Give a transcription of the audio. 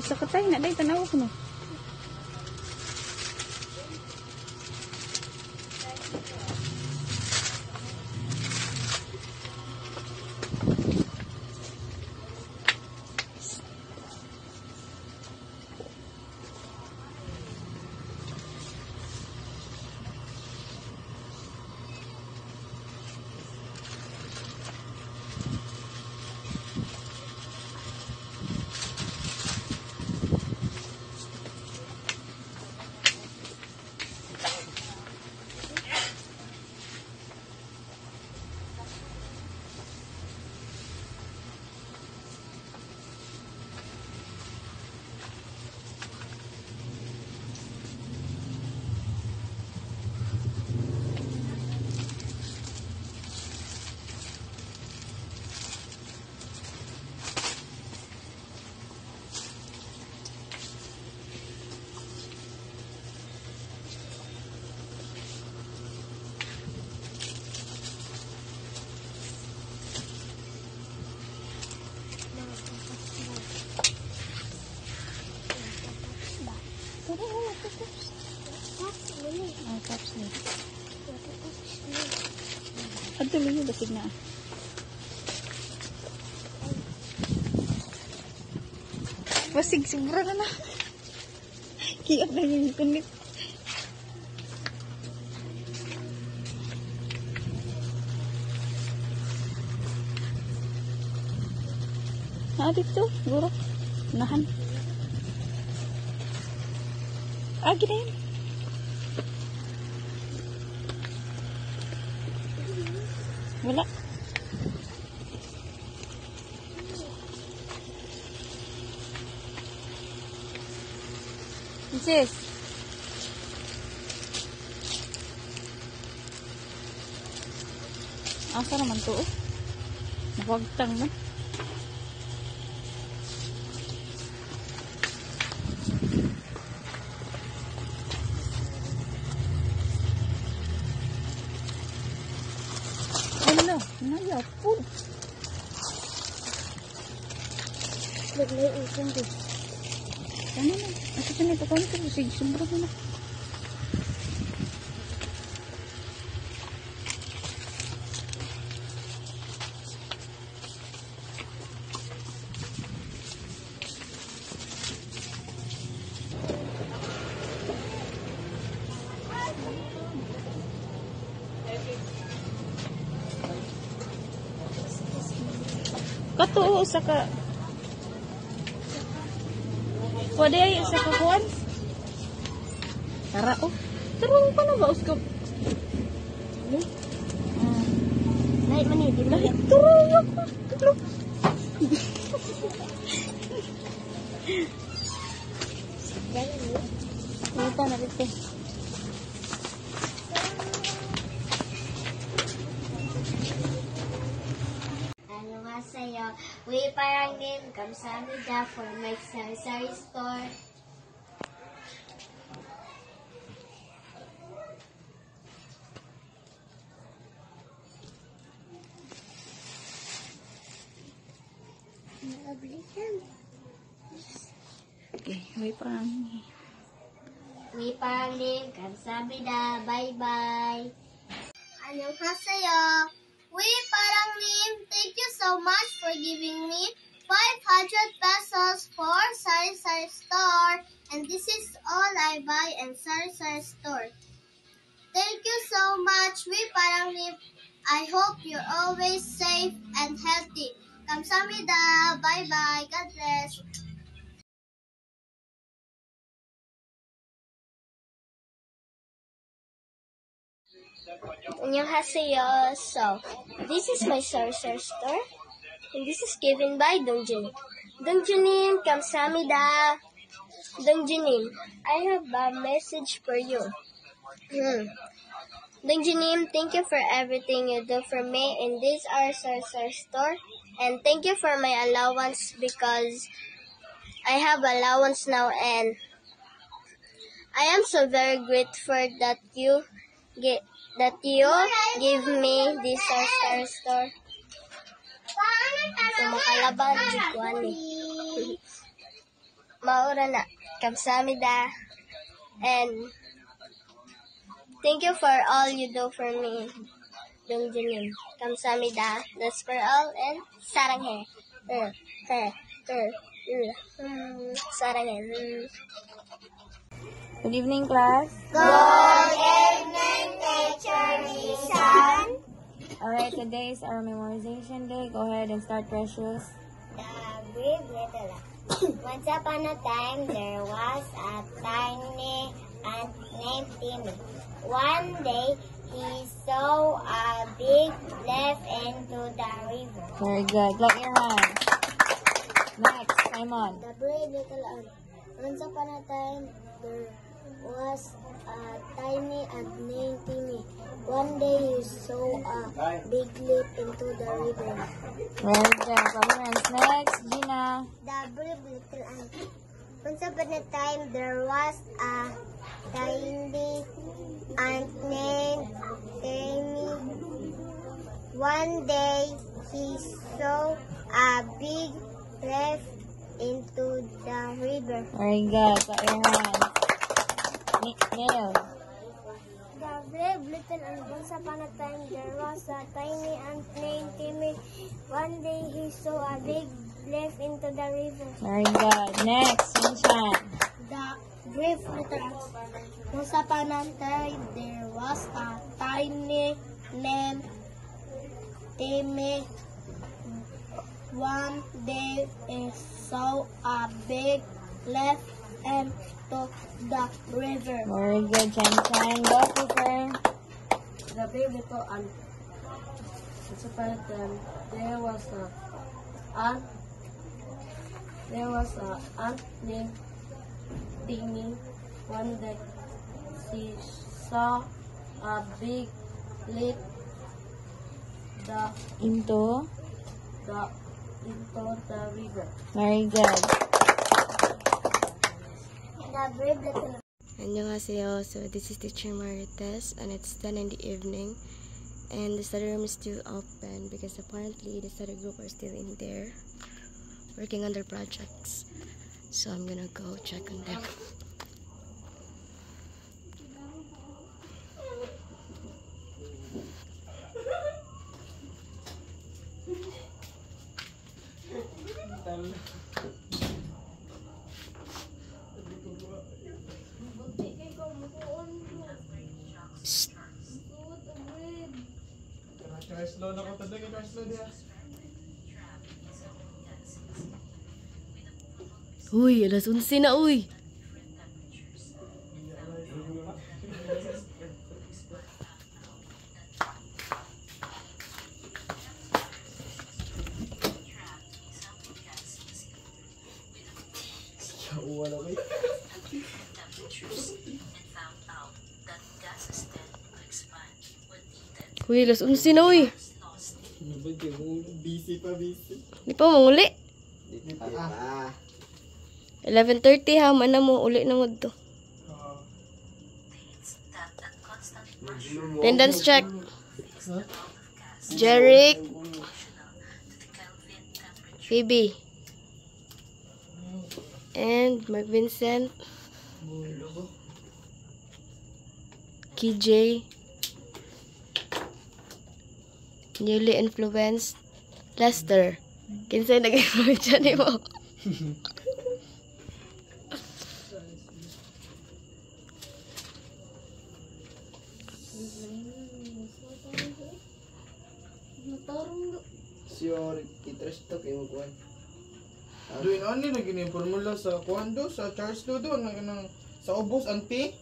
Sa katay na day tanaw ko no. Aduh lu basig na. Basig sobra na. Kiyak na yung kunit. Dito, guro. Nahan. Gina yun. Wala. Sis. Asa naman to? Nagwagtang na. Naya pun. Beglay usan tu. Ano na? Asa ka nito kung ito? Sige, sumbra mo na. Katuo sa ka pwede ay sa kakuan tara oh tarong pa na ba uskap lahat man hindi lahat turong ako ito na dito Sa'yo. We parang din kamsamida for my sari-sari store. Okay, we parang din kamsamida. Bye-bye. Annyeonghaseyo. We parang din. Thank you so much for giving me 500 pesos for sari-sari store. And this is all I buy in sari-sari store. Thank you so much. We parang din. I hope you're always safe and healthy. Kamsamida. Bye-bye. God bless. Annyeonghaseyo. So, this is my sari-sari store. And this is given by Dongjunin. Dongjunin, kamsamida. Dongjunin, I have a message for you. Dongjunin, thank you for everything you do for me in this sari-sari store. And thank you for my allowance because I have allowance now and I am so very grateful that you give me this sari-sari store. So, makalaban, maura na. Kamsamida. And thank you for all you do for me. Dongjinim. Kamsamida. That's for all. And saranghe. Saranghe. Good evening, class. Good evening, Teacher Lisan. Alright, today is our memorization day. Go ahead and start, Precious. The brave little ant. Once upon a time, there was a tiny ant named Timmy. One day, he saw a big leaf into the river. Very good. Clap your hands. Next, Simon. The brave little ant. Once upon a time, there was a tiny ant named Timmy. One day, he saw a big leap into the river. Very good. Clap your hands. Next, Gina. The brave little ant. Once upon a time, there was a tiny ant named Timmy. One day, he saw a big leap into the river. Very good. Clap your hands. Neil. The brave little ant. Once upon a time, there was a tiny ant named Timmy. One day, he saw a big leap into the river. Very good. Next, Sunshan. The brave little ant. Once upon a time, there was a tiny named Timmy. One day, he saw a big leap into the river. Very good, Chan. Go, Cooper. The brave little ant. Once upon a time, there was a ant named Timmy. One day, she saw a big leap Into. into the river. Very good. The brave little ant. Annyeonghaseyo. So this is Teacher Marites and it's 10 in the evening and the study room is still open because apparently the study group are still in there working on their projects. So I'm gonna go check on them. Uy, alas 11 na uy. Uy, alas 11 na uy. Busy pa. Di pa manguli. 11:30 ha, mana mo uli na mo to. Attendance check. Jeric. Phoebe. And Mark Vincent. KJ. Newly influenced. Lester. Kinsay nag-influence ni mo? Sure, kita kay mo kuan. Doon ani lagi ni formula sa kuan do sa Charles do nang sa ubos anti.